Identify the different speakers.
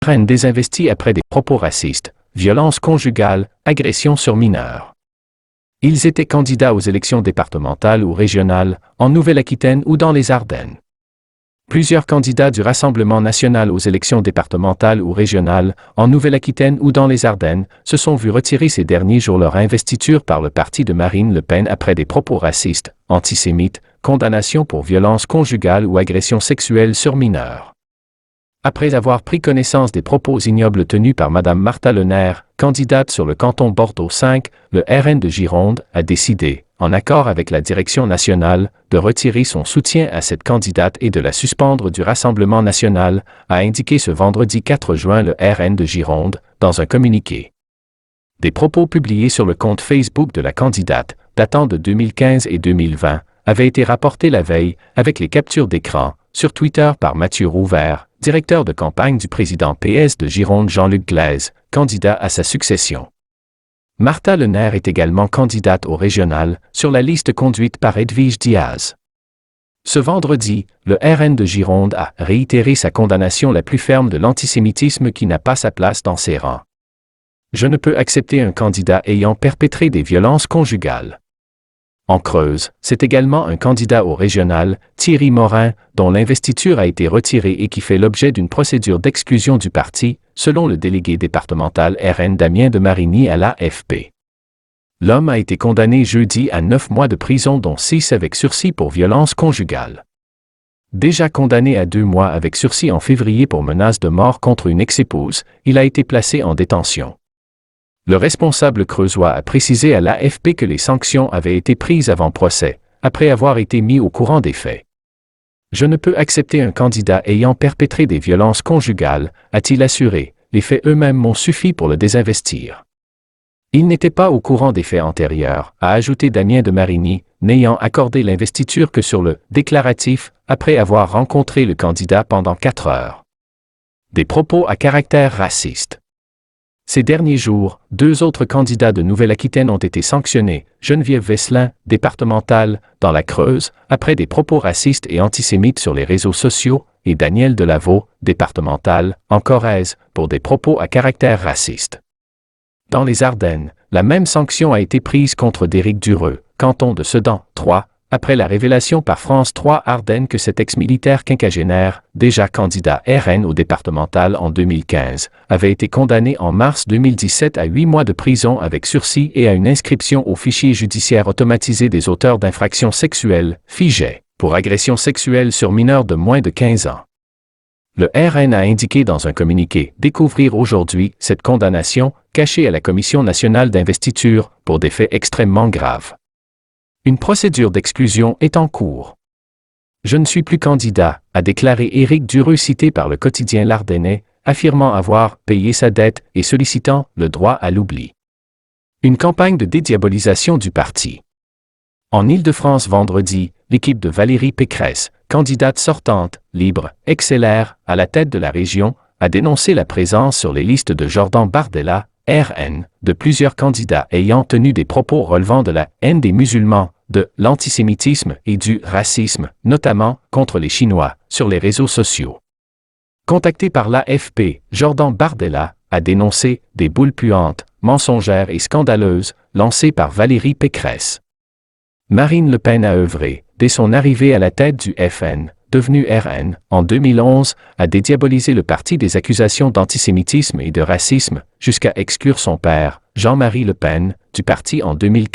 Speaker 1: RN désinvesti après des propos racistes, violences conjugales, agressions sur mineurs. Ils étaient candidats aux élections départementales ou régionales, en Nouvelle-Aquitaine ou dans les Ardennes. Plusieurs candidats du Rassemblement national aux élections départementales ou régionales, en Nouvelle-Aquitaine ou dans les Ardennes, se sont vus retirer ces derniers jours leur investiture par le parti de Marine Le Pen après des propos racistes, antisémites, condamnations pour violences conjugales ou agressions sexuelles sur mineurs. Après avoir pris connaissance des propos ignobles tenus par Mme Martha Lemaire, candidate sur le canton Bordeaux 5, le RN de Gironde a décidé, en accord avec la direction nationale, de retirer son soutien à cette candidate et de la suspendre du Rassemblement national, a indiqué ce vendredi 4 juin le RN de Gironde, dans un communiqué. Des propos publiés sur le compte Facebook de la candidate, datant de 2015 et 2020, avaient été rapportés la veille, avec les captures d'écran, sur Twitter par Mathieu Rouvert, directeur de campagne du président PS de Gironde Jean-Luc Glaise, candidat à sa succession. Martha Lemaire est également candidate au régional, sur la liste conduite par Edwige Diaz. Ce vendredi, le RN de Gironde a réitéré sa condamnation la plus ferme de l'antisémitisme qui n'a pas sa place dans ses rangs. Je ne peux accepter un candidat ayant perpétré des violences conjugales. En Creuse, c'est également un candidat au régional, Thierry Morin, dont l'investiture a été retirée et qui fait l'objet d'une procédure d'exclusion du parti, selon le délégué départemental RN Damien de Marigny à l'AFP. L'homme a été condamné jeudi à 9 mois de prison dont 6 avec sursis pour violence conjugale. Déjà condamné à 2 mois avec sursis en février pour menace de mort contre une ex-épouse, il a été placé en détention. Le responsable creusois a précisé à l'AFP que les sanctions avaient été prises avant procès, après avoir été mis au courant des faits. Je ne peux accepter un candidat ayant perpétré des violences conjugales, a-t-il assuré, les faits eux-mêmes m'ont suffi pour le désinvestir. Il n'était pas au courant des faits antérieurs, a ajouté Damien de Marigny, n'ayant accordé l'investiture que sur le déclaratif, après avoir rencontré le candidat pendant 4 heures. Des propos à caractère raciste. Ces derniers jours, 2 autres candidats de Nouvelle-Aquitaine ont été sanctionnés, Geneviève Vesselin, départementale, dans la Creuse, après des propos racistes et antisémites sur les réseaux sociaux, et Daniel Delaveau, départemental, en Corrèze, pour des propos à caractère raciste. Dans les Ardennes, la même sanction a été prise contre d'Éric Dureux, canton de Sedan, 3, après la révélation par France 3 Ardennes que cet ex-militaire quinquagénaire, déjà candidat RN au départemental en 2015, avait été condamné en mars 2017 à 8 mois de prison avec sursis et à une inscription au fichier judiciaire automatisé des auteurs d'infractions sexuelles, FIJAI, pour agression sexuelle sur mineurs de moins de 15 ans. Le RN a indiqué dans un communiqué découvrir aujourd'hui cette condamnation cachée à la Commission nationale d'investiture pour des faits extrêmement graves. Une procédure d'exclusion est en cours. Je ne suis plus candidat, a déclaré Éric Dureux cité par le quotidien L'Ardennais, affirmant avoir payé sa dette et sollicitant le droit à l'oubli. Une campagne de dédiabolisation du parti. En Île-de-France vendredi, l'équipe de Valérie Pécresse, candidate sortante, libre, ex-LR, à la tête de la région, a dénoncé la présence sur les listes de Jordan Bardella, RN, de plusieurs candidats ayant tenu des propos relevant de la haine des musulmans, de l'antisémitisme et du racisme, notamment contre les Chinois, sur les réseaux sociaux. Contacté par l'AFP, Jordan Bardella a dénoncé des boules puantes, mensongères et scandaleuses, lancées par Valérie Pécresse. Marine Le Pen a œuvré, dès son arrivée à la tête du FN, devenu RN, en 2011, à dédiaboliser le parti des accusations d'antisémitisme et de racisme, jusqu'à exclure son père, Jean-Marie Le Pen, du parti en 2015.